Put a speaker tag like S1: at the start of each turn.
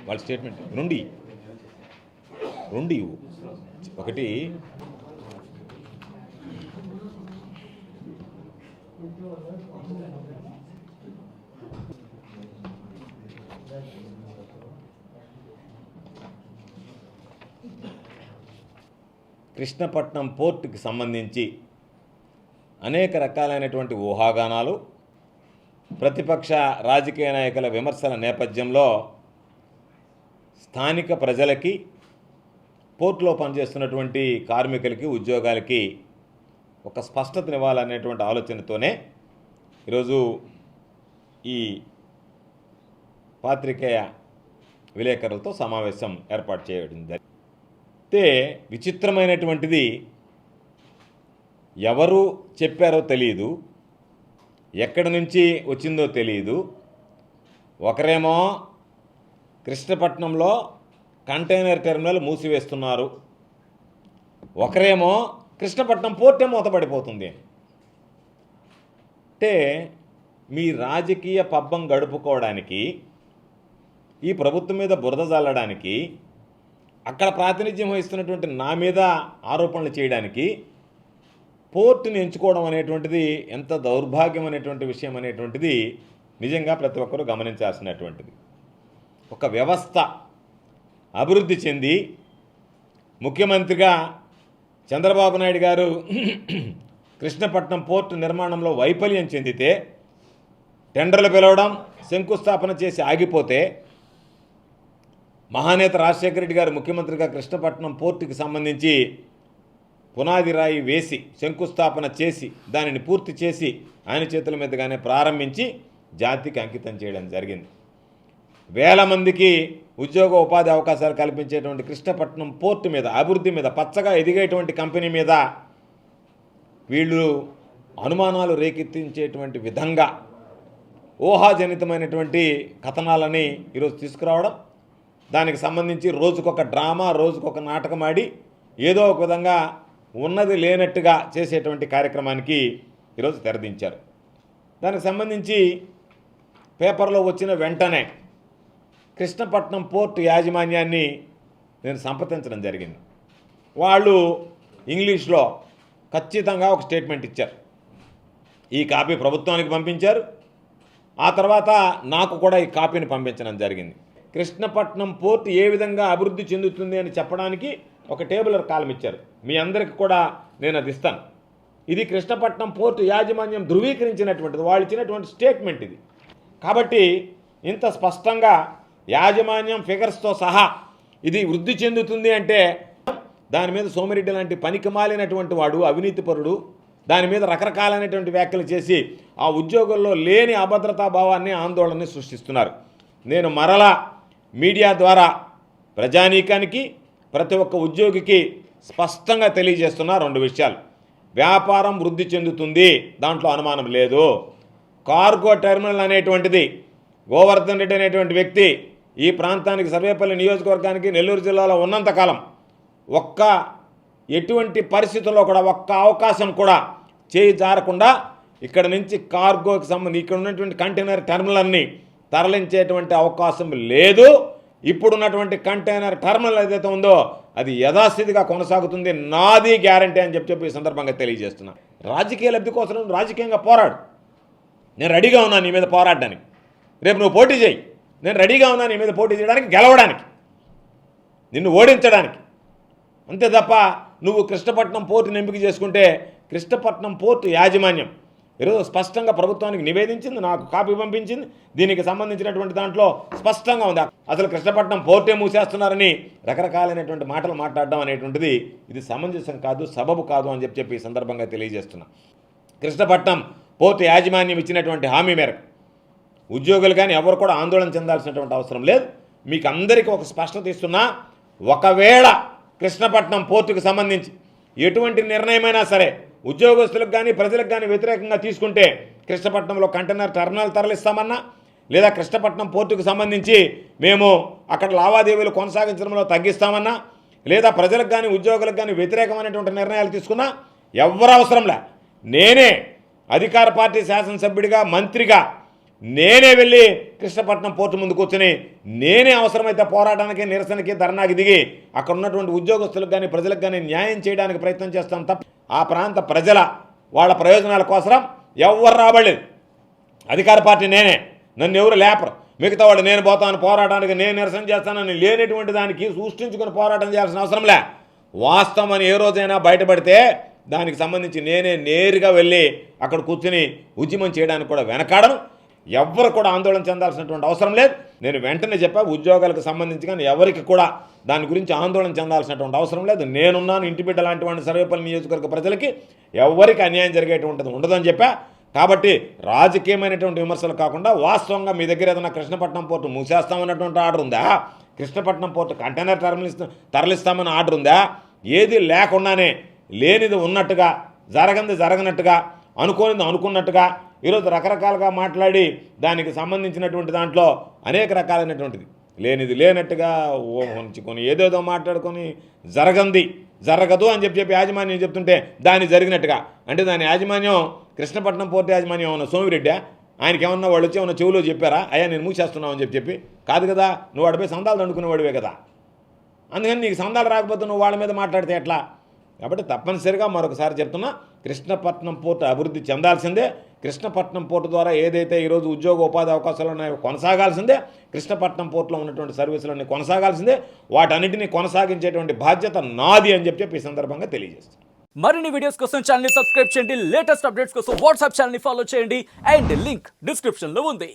S1: వాళ్ళ స్టేట్మెంట్ నుండి ఒకటి కృష్ణపట్నం పోర్టుకి సంబంధించి అనేక రకాలైనటువంటి ఊహాగానాలు, ప్రతిపక్ష రాజకీయ నాయకుల విమర్శల నేపథ్యంలో స్థానిక ప్రజలకి, పోర్టులో పనిచేస్తున్నటువంటి కార్మికులకి, ఉద్యోగాలకి ఒక స్పష్టతనివ్వాలనేటువంటి ఆలోచనతోనే ఈరోజు ఈ పాత్రికేయ విలేకరులతో సమావేశం ఏర్పాటు చేయడం జరిగింది. అయితే విచిత్రమైనటువంటిది, ఎవరు చెప్పారో తెలియదు, ఎక్కడి నుంచి వచ్చిందో తెలియదు. ఒకరేమో కృష్ణపట్నంలో కంటైనర్ టెర్మినల్ మూసివేస్తున్నారు, ఒకరేమో కృష్ణపట్నం పోర్టే మూతపడిపోతుంది. అంటే మీ రాజకీయ పబ్బం గడుపుకోవడానికి, ఈ ప్రభుత్వం మీద బురద జల్లడానికి, అక్కడ ప్రాతినిధ్యం వహిస్తున్నటువంటి నా మీద ఆరోపణలు చేయడానికి పోర్టుని ఎంచుకోవడం అనేటువంటిది ఎంత దౌర్భాగ్యం అనేటువంటి విషయం అనేటువంటిది నిజంగా ప్రతి ఒక్కరూ గమనించాల్సినటువంటిది. ఒక వ్యవస్థ అభివృద్ధి చెంది ముఖ్యమంత్రిగా చంద్రబాబు నాయుడు గారు కృష్ణపట్నం పోర్టు నిర్మాణంలో వైఫల్యం చెందితే, టెండర్లు పిలవడం, శంకుస్థాపన చేసి ఆగిపోతే, మహానేత రాజశేఖర రెడ్డి గారు ముఖ్యమంత్రిగా కృష్ణపట్నం పోర్టుకి సంబంధించి పునాది రాయి వేసి శంకుస్థాపన చేసి దానిని పూర్తి చేసి ఆయన చేతుల మీదుగానే ప్రారంభించి జాతికి అంకితం చేయడం జరిగింది. వేల మందికి ఉద్యోగ ఉపాధి అవకాశాలు కల్పించేటువంటి కృష్ణపట్నం పోర్టు మీద, అభివృద్ధి మీద, పచ్చగా ఎదిగేటువంటి కంపెనీ మీద వీళ్ళు అనుమానాలు రేకెత్తించేటువంటి విధంగా ఊహాజనితమైనటువంటి కథనాలని ఈరోజు తీసుకురావడం, దానికి సంబంధించి రోజుకొక డ్రామా, రోజుకొక నాటకం ఆడి ఏదో ఒక విధంగా ఉన్నది లేనట్టుగా చేసేటువంటి కార్యక్రమానికి ఈరోజు తెరదించారు. దానికి సంబంధించి పేపర్లో వచ్చిన వెంటనే కృష్ణపట్నం పోర్టు యాజమాన్యాన్ని నేను సంప్రదించడం జరిగింది. వాళ్ళు ఇంగ్లీష్లో ఖచ్చితంగా ఒక స్టేట్మెంట్ ఇచ్చారు. ఈ కాపీ ప్రభుత్వానికి పంపించారు. ఆ తర్వాత నాకు కూడా ఈ కాపీని పంపించడం జరిగింది. కృష్ణపట్నం పోర్టు ఏ విధంగా అభివృద్ధి చెందుతుంది అని చెప్పడానికి ఒక టేబులర్ కాలం ఇచ్చారు. మీ అందరికి కూడా నేను అది ఇస్తాను. ఇది కృష్ణపట్నం పోర్టు యాజమాన్యం ధృవీకరించినటువంటిది, వాళ్ళు ఇచ్చినటువంటి స్టేట్మెంట్ ఇది. కాబట్టి ఇంత స్పష్టంగా యాజమాన్యం ఫిగర్స్తో సహా ఇది వృద్ధి చెందుతుంది అంటే, దాని మీద సోమిరెడ్డి లాంటి పనికిమాలినటువంటి వాడు, అవినీతిపరుడు, దాని మీద రకరకాలైనటువంటి వ్యాఖ్యలు చేసి ఆ ఉద్యోగుల్లో లేని అభద్రతా భావాన్ని, ఆందోళనని సృష్టిస్తున్నారు. నేను మరలా మీడియా ద్వారా ప్రజానీకానికి, ప్రతి ఒక్క ఉద్యోగికి స్పష్టంగా తెలియజేస్తున్న రెండు విషయాలు. వ్యాపారం వృద్ధి చెందుతుంది, దాంట్లో అనుమానం లేదు. కార్గో టెర్మినల్ అనేటువంటిది గోవర్ధన్ రెడ్డి అనేటువంటి వ్యక్తి ఈ ప్రాంతానికి, సర్వేపల్లి నియోజకవర్గానికి, నెల్లూరు జిల్లాలో ఉన్నంతకాలం ఎటువంటి పరిస్థితుల్లో కూడా ఒక్క అవకాశం కూడా చేయి జారకుండా ఇక్కడ నుంచి కార్గోకి సంబంధించి ఇక్కడ ఉన్నటువంటి కంటైనర్ టెర్మినల్ని తరలించేటువంటి అవకాశం లేదు. ఇప్పుడున్నటువంటి కంటైనర్ టెర్మినల్ ఏదైతే ఉందో అది యథాస్థితిగా కొనసాగుతుంది, నాది గ్యారంటీ అని చెప్పి ఈ సందర్భంగా తెలియజేస్తున్నా. రాజకీయ లబ్ధి కోసం రాజకీయంగా పోరాడు, నేను రెడీగా ఉన్నాను నీ మీద పోరాడడానికి. రేపు నువ్వు పోటీ చేయి, నేను రెడీగా ఉన్నాను నీ మీద పోటీ చేయడానికి, గెలవడానికి, నిన్ను ఓడించడానికి. అంతే తప్ప నువ్వు కృష్ణపట్నం పోర్టుని ఎంపిక చేసుకుంటే, కృష్ణపట్నం పోర్టు యాజమాన్యం ఈరోజు స్పష్టంగా ప్రభుత్వానికి నివేదించింది, నాకు కాపీ పంపించింది. దీనికి సంబంధించినటువంటి దాంట్లో స్పష్టంగా ఉంది. అసలు కృష్ణపట్నం పోర్టే మూసేస్తున్నారని రకరకాలైనటువంటి మాటలు మాట్లాడడం అనేటువంటిది ఇది సమంజసం కాదు, సబబు కాదు అని చెప్పి ఈ సందర్భంగా తెలియజేస్తున్నా. కృష్ణపట్నం పోర్టు యాజమాన్యం ఇచ్చినటువంటి హామీ మేరకు ఉద్యోగులు కానీ ఎవరు కూడా ఆందోళన చెందాల్సినటువంటి అవసరం లేదు. మీకు అందరికీ ఒక స్పష్టత ఇస్తున్నా, ఒకవేళ కృష్ణపట్నం పోర్టుకు సంబంధించి ఎటువంటి నిర్ణయమైనా సరే ఉద్యోగస్తులకు కానీ ప్రజలకు కానీ వ్యతిరేకంగా తీసుకుంటే, కృష్ణపట్నంలో కంటైనర్ టెర్మినల్ తరలిస్తామన్నా, లేదా కృష్ణపట్నం పోర్టుకు సంబంధించి మేము అక్కడ లావాదేవీలు కొనసాగించడంలో తగ్గిస్తామన్నా, లేదా ప్రజలకు కానీ ఉద్యోగులకు కానీ వ్యతిరేకమైనటువంటి నిర్ణయాలు తీసుకున్నా ఎవరు అవసరంలే. నేనే అధికార పార్టీ శాసనసభ్యుడిగా, మంత్రిగా నేనే వెళ్ళి కృష్ణపట్నం పోర్టు ముందు కూర్చొని నేనే అవసరమైతే పోరాటానికి నిరసనకి ధర్నాకి దిగి అక్కడ ఉన్నటువంటి ఉద్యోగస్తులకు కానీ ప్రజలకు కానీ న్యాయం చేయడానికి ప్రయత్నం చేస్తాను తప్ప ఆ ప్రాంత ప్రజల వాళ్ళ ప్రయోజనాల కోసం ఎవరు రాబడలేదు. అధికార పార్టీ నేనే, నన్ను ఎవరు లేపరు. మిగతా వాళ్ళు నేను పోతాను పోరాటానికి, నేను నిరసన చేస్తానని లేనటువంటి దానికి సృష్టించుకొని పోరాటం చేయాల్సిన అవసరం లే. వాస్తవం అని ఏ రోజైనా బయటపడితే దానికి సంబంధించి నేనే నేరుగా వెళ్ళి అక్కడ కూర్చుని ఉద్యమం చేయడానికి కూడా వెనకాడను. ఎవ్వరు కూడా ఆందోళన చెందాల్సినటువంటి అవసరం లేదు. నేను వెంటనే చెప్పా, ఉద్యోగాలకు సంబంధించి కానీ ఎవరికి కూడా దాని గురించి ఆందోళన చెందాల్సినటువంటి అవసరం లేదు. నేనున్నాను, ఇంటి బిడ్డ లాంటి వాడిని, సర్వేపల్లి నియోజకవర్గ ప్రజలకి ఎవరికి అన్యాయం జరిగేటువంటిది ఉండదని చెప్పా. కాబట్టి రాజకీయమైనటువంటి విమర్శలు కాకుండా వాస్తవంగా మీ దగ్గర ఏదైనా కృష్ణపట్నం పోర్టు మూసేస్తామన్నటువంటి ఆర్డర్ ఉందా, కృష్ణపట్నం పోర్టు కంటైనర్ తరలిస్తామని ఆర్డర్ ఉందా, ఏది లేకుండానే లేనిది ఉన్నట్టుగా, జరగంది జరగనట్టుగా, అనుకోనిది అనుకున్నట్టుగా ఈరోజు రకరకాలుగా మాట్లాడి దానికి సంబంధించినటువంటి దాంట్లో అనేక రకాలైనటువంటిది లేనిది లేనట్టుగా కొని ఏదేదో మాట్లాడుకొని జరగదు అని చెప్పి యాజమాన్యం చెప్తుంటే దాన్ని జరిగినట్టుగా, అంటే దాని యాజమాన్యం కృష్ణపట్నం పోర్టు యాజమాన్యం ఏమన్నా సోమిరెడ్డి, ఆయనకి ఏమన్నా వాళ్ళు వచ్చి ఏమన్నా చెవులో చెప్పారా, అయ్యా నేను మూసేస్తున్నావు అని చెప్పి కాదు కదా. నువ్వు వాడిపై సందాలు దండుకునేవాడివే కదా. అందుకని నీకు సందాలు రాకపోతే నువ్వు వాళ్ళ మీద మాట్లాడితే ఎట్లా? కాబట్టి తప్పనిసరిగా మరొకసారి చెప్తున్నా, కృష్ణపట్నం పోర్టు అభివృద్ధి చెందాల్సిందే. కృష్ణపట్నం పోర్టు ద్వారా ఏదైతే ఈరోజు ఉద్యోగ ఉపాధి అవకాశాలు ఉన్నాయో కొనసాగాల్సిందే. కృష్ణపట్నం పోర్టులో ఉన్నటువంటి సర్వీసులన్నీ కొనసాగాల్సిందే. వాటన్నిటిని కొనసాగించేటువంటి బాధ్యత నాది అని చెప్పి ఈ సందర్భంగా తెలియజేస్తాను.
S2: మరిన్ని వీడియోస్ కోసం ఛానల్ ని సబ్స్క్రైబ్ చేయండి. లేటెస్ట్ అప్డేట్స్ కోసం వాట్సాప్ ఛానల్ ని ఫాలో చేయండి. అండ్ లింక్ డిస్క్రిప్షన్ లో ఉంది.